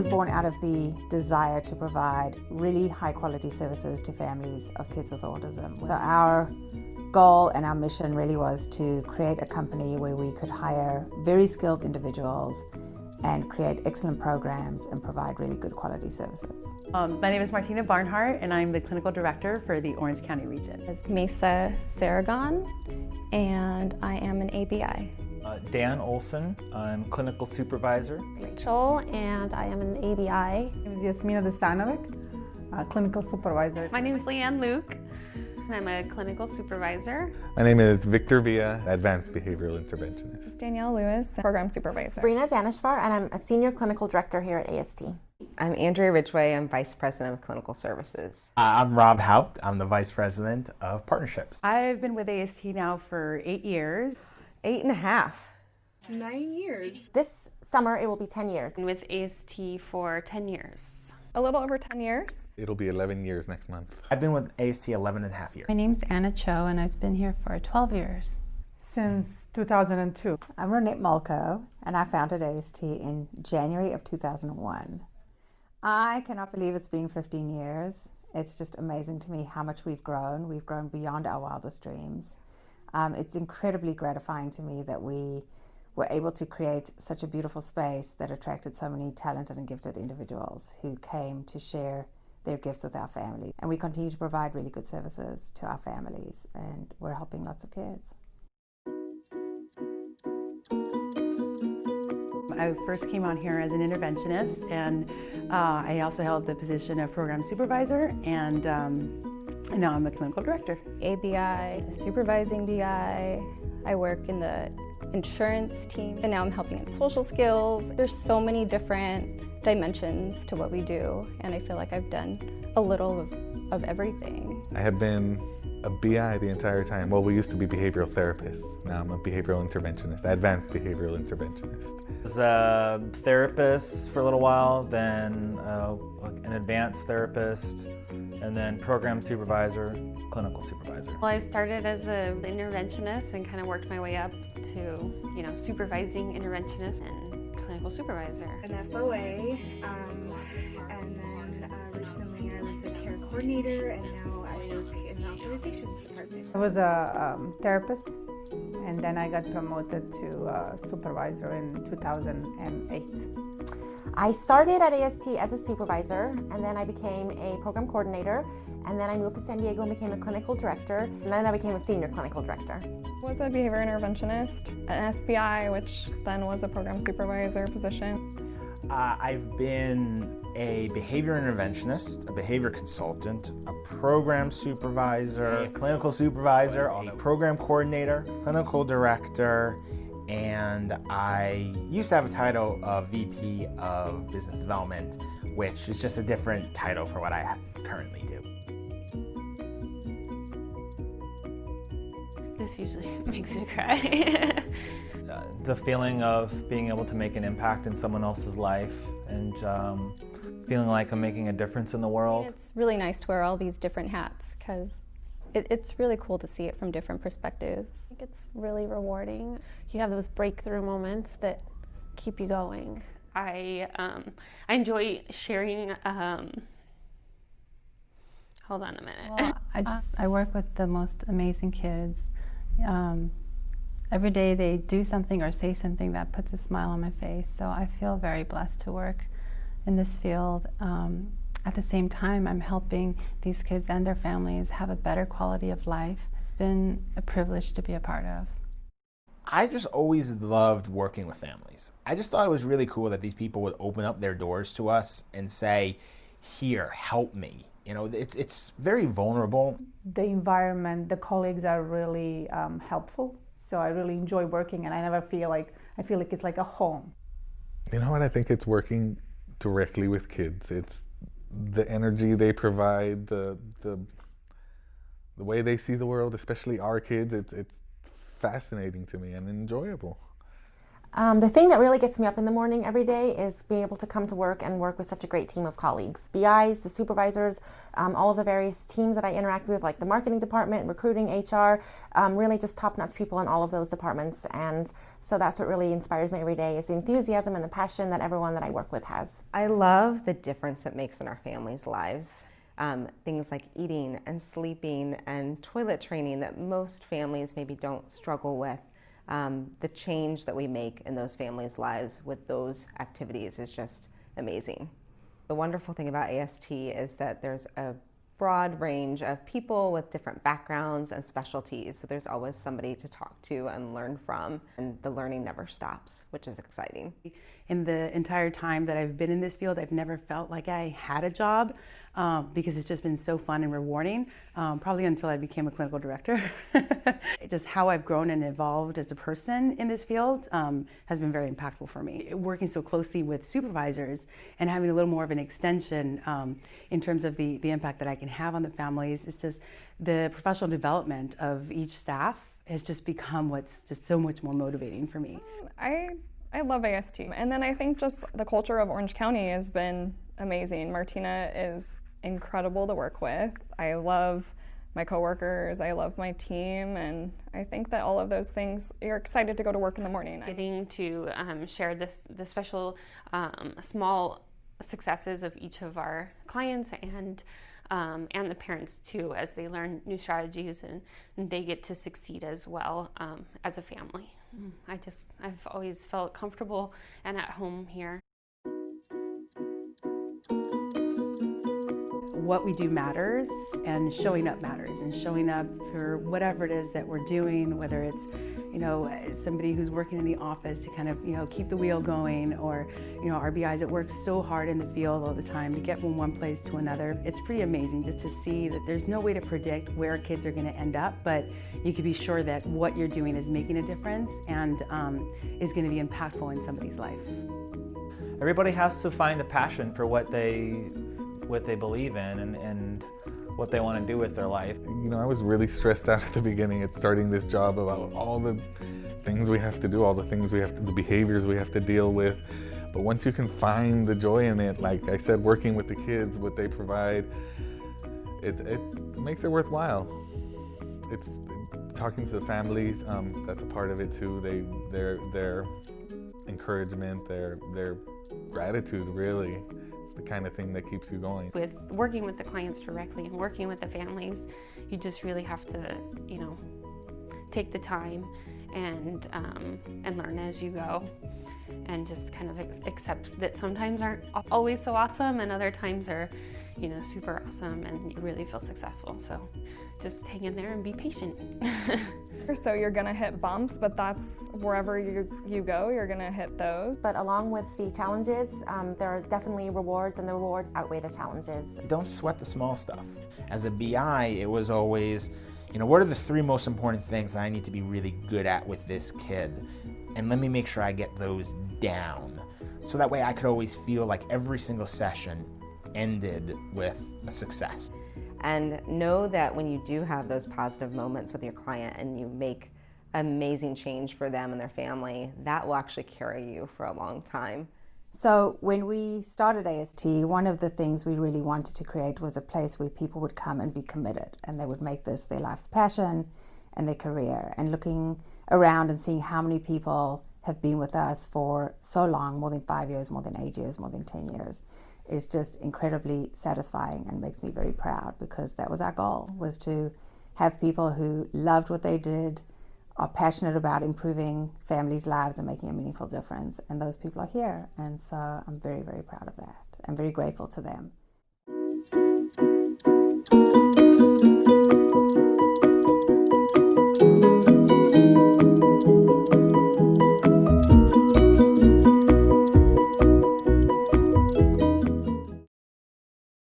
was born out of the desire to provide really high quality services to families of kids with autism. So our goal and our mission really was to create a company where we could hire very skilled individuals and create excellent programs and provide really good quality services. My name is Martina Barnhart, and I'm the clinical director for the Orange County region. It's Mesa Saragon, and I am an ABI. Dan Olson, I'm clinical supervisor. Rachel, and I am an ABI. My name is Yasmina Destanovic, clinical supervisor. My name is Leanne Luke, and I'm a clinical supervisor. My name is Victor Villa, advanced behavioral interventionist. It's Danielle Lewis, program supervisor. Sabrina Danishvar, and I'm a senior clinical director here at AST. I'm Andrea Ridgway, I'm vice president of clinical services. I'm Rob Haupt, I'm the vice president of partnerships. I've been with AST now for 8 years. 8.5. 9 years. This summer it will be 10 years. And with AST for 10 years. A little over 10 years. It'll be 11 years next month. I've been with AST 11 and a half years. My name's Anna Cho, and I've been here for 12 years. Since 2002. I'm Ronette Malko, and I founded AST in January of 2001. I cannot believe it's been 15 years. It's just amazing to me how much we've grown. We've grown beyond our wildest dreams. It's incredibly gratifying to me that we were able to create such a beautiful space that attracted so many talented and gifted individuals who came to share their gifts with our family. And we continue to provide really good services to our families, and we're helping lots of kids. I first came on here as an interventionist, and I also held the position of program supervisor, and now I'm a clinical director. ABI, a supervising BI. I work in the insurance team, and now I'm helping in social skills. There's so many different dimensions to what we do, and I feel like I've done a little of everything. I have been a BI the entire time. Well, we used to be behavioral therapists. Now I'm a behavioral interventionist, advanced behavioral interventionist. I was a therapist for a little while, then an advanced therapist, and then program supervisor, clinical supervisor. Well, I started as an interventionist and kind of worked my way up to, supervising interventionist and clinical supervisor. An FOA, and then recently I was a care coordinator, and now I work in the authorizations department. I was a therapist, and then I got promoted to supervisor in 2008. I started at AST as a supervisor, and then I became a program coordinator, and then I moved to San Diego and became a clinical director, and then I became a senior clinical director. I was a behavior interventionist at SBI, which then was a program supervisor position. I've been a behavior interventionist, a behavior consultant, a program supervisor, a clinical supervisor, a program coordinator, clinical director, and I used to have a title of VP of Business Development, which is just a different title for what I currently do. This usually makes me cry. The feeling of being able to make an impact in someone else's life and feeling like I'm making a difference in the world. It's really nice to wear all these different hats because it's really cool to see it from different perspectives. I think it's really rewarding. You have those breakthrough moments that keep you going. I enjoy sharing. Hold on a minute. Well, I work with the most amazing kids. Every day they do something or say something that puts a smile on my face. So I feel very blessed to work in this field. At the same time, I'm helping these kids and their families have a better quality of life. It's been a privilege to be a part of. I just always loved working with families. I just thought it was really cool that these people would open up their doors to us and say, here, help me. It's very vulnerable. The environment, the colleagues are really helpful. So I really enjoy working, and I feel like it's like a home. You know what? I think it's working directly with kids. It's the energy they provide, the way they see the world, especially our kids. It's fascinating to me and enjoyable. The thing that really gets me up in the morning every day is being able to come to work and work with such a great team of colleagues. BIs, the supervisors, all of the various teams that I interact with, like the marketing department, recruiting, HR, really just top-notch people in all of those departments. And so that's what really inspires me every day, is the enthusiasm and the passion that everyone that I work with has. I love the difference it makes in our families' lives. Things like eating and sleeping and toilet training that most families maybe don't struggle with. The change that we make in those families' lives with those activities is just amazing. The wonderful thing about AST is that there's a broad range of people with different backgrounds and specialties, so there's always somebody to talk to and learn from, and the learning never stops, which is exciting. In the entire time that I've been in this field, I've never felt like I had a job because it's just been so fun and rewarding, probably until I became a clinical director. Just how I've grown and evolved as a person in this field has been very impactful for me. Working so closely with supervisors and having a little more of an extension in terms of the impact that I can have on the families, it's just the professional development of each staff has just become what's just so much more motivating for me. I love AST. And then I think just the culture of Orange County has been amazing. Martina is incredible to work with. I love my coworkers, I love my team, and I think that all of those things, you're excited to go to work in the morning. Getting to share the special small successes of each of our clients and the parents too, as they learn new strategies and they get to succeed as well as a family. I've always felt comfortable and at home here. What we do matters, and showing up matters, and showing up for whatever it is that we're doing, whether it's somebody who's working in the office to kind of keep the wheel going, or our BIs that work so hard in the field all the time to get from one place to another. It's pretty amazing just to see that there's no way to predict where kids are going to end up, but you can be sure that what you're doing is making a difference and is going to be impactful in somebody's life. Everybody has to find a passion for what they believe in and what they want to do with their life. I was really stressed out at the beginning at starting this job about all the things we have to do, the behaviors we have to deal with. But once you can find the joy in it, like I said, working with the kids, what they provide, it makes it worthwhile. It's talking to the families, that's a part of it too. Their encouragement, their gratitude, really. The kind of thing that keeps you going. With working with the clients directly and working with the families, you just really have to, take the time and learn as you go, and just kind of accept that sometimes aren't always so awesome, and other times are, super awesome, and you really feel successful. So just hang in there and be patient. So you're gonna hit bumps, but that's wherever you go, you're gonna hit those. But along with the challenges, there are definitely rewards, and the rewards outweigh the challenges. Don't sweat the small stuff. As a BI, it was always, what are the 3 most important things that I need to be really good at with this kid? And let me make sure I get those down. So that way I could always feel like every single session ended with a success. And know that when you do have those positive moments with your client and you make amazing change for them and their family, that will actually carry you for a long time. So when we started AST, one of the things we really wanted to create was a place where people would come and be committed, and they would make this their life's passion and their career. And looking around and seeing how many people have been with us for so long, more than 5 years, more than 8 years, more than 10 years, is just incredibly satisfying and makes me very proud, because that was our goal, was to have people who loved what they did, are passionate about improving families' lives and making a meaningful difference. And those people are here. And so I'm very, very proud of that. I'm very grateful to them.